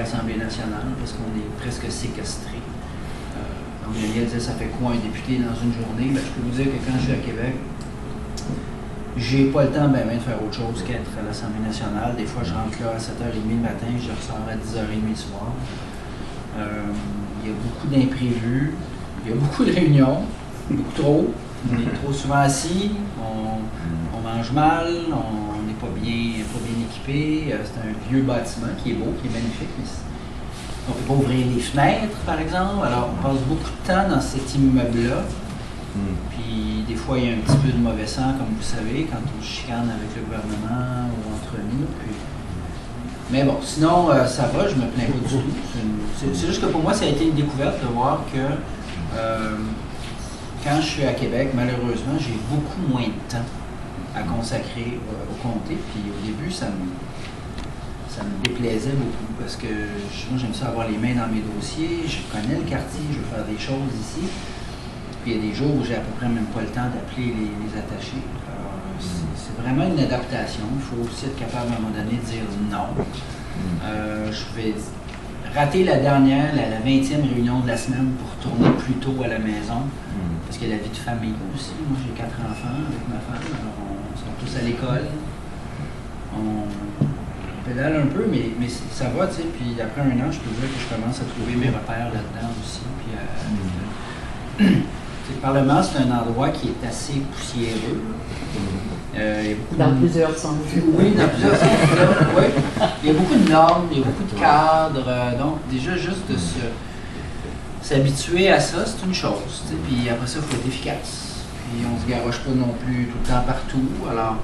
l'Assemblée nationale parce qu'on est presque séquestré. Donc Daniel disait, ça fait quoi un député dans une journée? Ben, je peux vous dire que quand je suis à Québec, j'ai pas le temps de faire autre chose qu'être à l'Assemblée nationale. Des fois, je rentre là à 7h30 le matin, je ressors à 10h30 le soir. Il y a beaucoup d'imprévus, il y a beaucoup de réunions, beaucoup trop. On est trop souvent assis, on mange mal, on n'est pas bien équipé. C'est un vieux bâtiment qui est beau, qui est magnifique, mais on ne peut pas ouvrir les fenêtres, par exemple. Alors, on passe beaucoup de temps dans cet immeuble-là. Puis, des fois, il y a un petit peu de mauvais sang, comme vous savez, quand on chicane avec le gouvernement ou entre nous. Puis... Mais bon, sinon, ça va, je me plains pas du tout. C'est juste que pour moi, ça a été une découverte de voir que quand je suis à Québec, malheureusement, j'ai beaucoup moins de temps à consacrer au comté. Puis au début, ça me déplaisait beaucoup parce que moi, j'aime ça avoir les mains dans mes dossiers. Je connais le quartier, je veux faire des choses ici. Puis il y a des jours où j'ai à peu près même pas le temps d'appeler les attachés. Alors, c'est vraiment une adaptation. Il faut aussi être capable à un moment donné de dire non. Je vais rater la 20e réunion de la semaine pour retourner plus tôt à la maison. Parce qu'il y a la vie de famille aussi. Moi, j'ai 4 enfants avec ma femme. Alors, on sont tous à l'école. On pédale un peu, mais ça va, tu sais. Puis après un an, je peux dire que je commence à trouver mes repères là-dedans aussi. Puis, le Parlement, c'est un endroit qui est assez poussiéreux. Dans plusieurs sens. Oui, dans plusieurs sens. Oui. Il y a beaucoup de normes, il y a beaucoup de cadres. Donc, déjà, juste de s'habituer à ça, c'est une chose. Puis après ça, il faut être efficace. Puis on ne se garoche pas non plus tout le temps partout. Alors,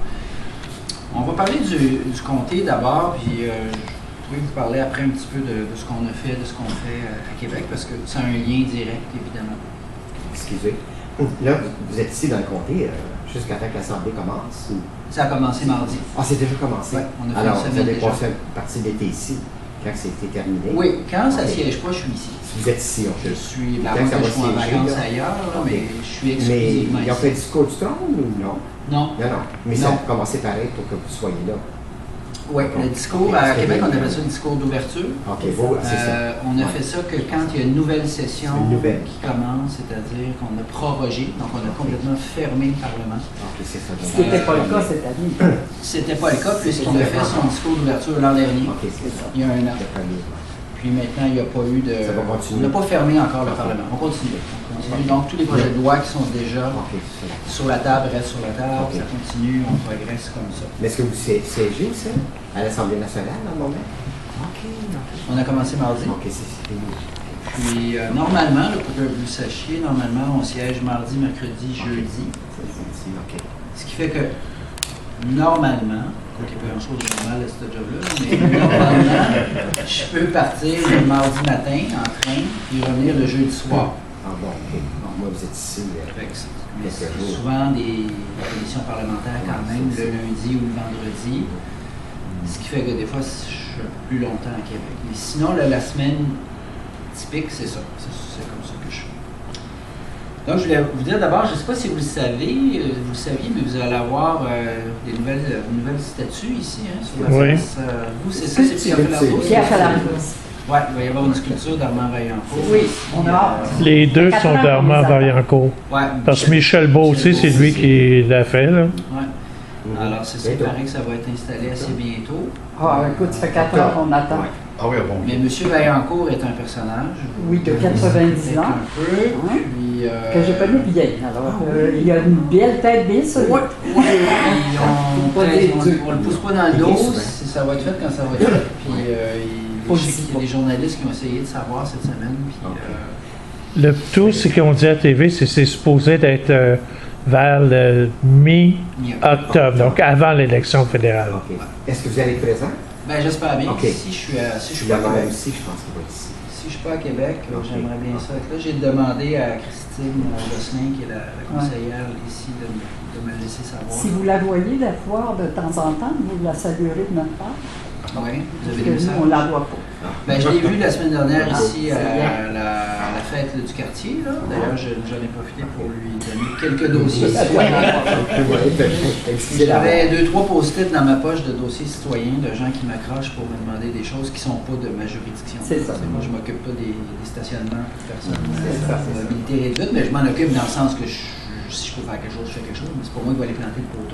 on va parler du comté d'abord. Puis je vais vous parler après un petit peu de ce qu'on a fait, de ce qu'on fait à Québec, parce que c'est un lien direct, évidemment. Excusez. Là, vous êtes ici dans le comté jusqu'à temps que l'Assemblée commence? Ou... Ça a commencé mardi. Ah, c'est déjà commencé? Oui, on a fait alors, une vous semaine avez déjà. passé une partie de l'été ici, quand c'était terminé? Oui, quand ça ne siège pas, je suis ici. Vous êtes ici, on Je peut. suis, Quand moi, ça je va suis en siéger, vacances là? ailleurs, là, mais je suis Mais exclusivement ils ont fait le ici. discours du trône ou non? Non. Non, non. Mais ça a commencé pareil pour que vous soyez là. Oui, le discours, à Québec, on appelle ça le discours d'ouverture. OK, vous, c'est ça. On a fait ça que quand il y a une nouvelle session qui commence, c'est-à-dire qu'on a prorogé, donc on a complètement fermé le Parlement. OK, c'est ça. Ce qui n'était pas le cas cette année. C'était pas le cas puisqu'il a fait son discours d'ouverture l'an dernier, OK, c'est ça. il y a un an. Puis maintenant, il n'y a pas eu de... Ça va continuer. On n'a pas fermé encore le Parlement. On continue. Donc, tous les projets de loi qui sont déjà sur la table restent sur la table. Ça continue, on progresse comme ça. Mais est-ce que vous siégez aussi à l'Assemblée nationale à un moment? OK. On a commencé mardi. OK, c'est fini. Puis, normalement, là, pour que vous le sachiez, normalement, on siège mardi, mercredi, jeudi. OK. Ce qui fait que, normalement, il n'y a pas grand-chose de normal à ce job-là, mais normalement, je peux partir le mardi matin en train, puis revenir le jeudi soir. Ah bon, OK. Bon, moi, vous êtes ici. Mais c'est souvent des commissions parlementaires quand même, le lundi ou le vendredi. Ce qui fait que des fois, je suis un peu plus longtemps à Québec. Mais sinon, la semaine typique, c'est ça. C'est comme ça que je fais. Donc, je voulais vous dire d'abord, je ne sais pas si vous le saviez, mais vous allez avoir des nouvelles statues ici, hein, sur la place. Vous, c'est ça, c'est Pierre Falardeau? Pierre Falardeau. Oui, il va y avoir une sculpture d'Armand Vaillancourt. Oui, on a. Les deux sont d'Armand Vaillancourt. Ouais, Parce que Michel Beauté, c'est lui qui l'a fait, là. Oui. Alors, c'est pareil que ça va être installé assez bientôt. Ah, écoute, ça fait 4 ans qu'on attend. Ouais. Ah oui, bon. Mais M. Vaillancourt est un personnage. Oui, de 90 ans. Un peu. Puis, que je connais bien. Alors, il a une belle tête bien solide. Oui. On ne le pousse pas dans le dos. Ça va être fait quand ça va être fait. Puis, je sais qu'il y a des journalistes qui ont essayé de savoir cette semaine. Puis, Le tout, c'est qu'on dit à TV, c'est supposé d'être vers le mi-octobre, donc avant l'élection fédérale. OK. Est-ce que vous allez être présent? Ben, j'espère bien. Okay. Si je suis à Québec. Québec. Aussi, je pense qu'il va être ici. Si je suis pas à Québec, j'aimerais bien ça être là. J'ai demandé à Christine Gosselin, qui est la conseillère ici, de me laisser savoir. Si vous la voyez la voir de temps en temps, vous la saluerez de notre part. Oui, vous Parce avez que des nous, messages. on ne la voit pas. Ben, je l'ai vue la semaine dernière ici à la fête là, du quartier. D'ailleurs, j'en ai profité pour lui donner quelques dossiers citoyens. J'avais 2-3 post-it dans ma poche de dossiers citoyens de gens qui m'accrochent pour me demander des choses qui ne sont pas de ma juridiction. C'est ça. Moi, je ne m'occupe pas des stationnements pour personnes à mobilité réduite, mais je m'en occupe dans le sens que si je peux faire quelque chose, je fais quelque chose, mais c'est pas moi qui vais aller planter le poteau.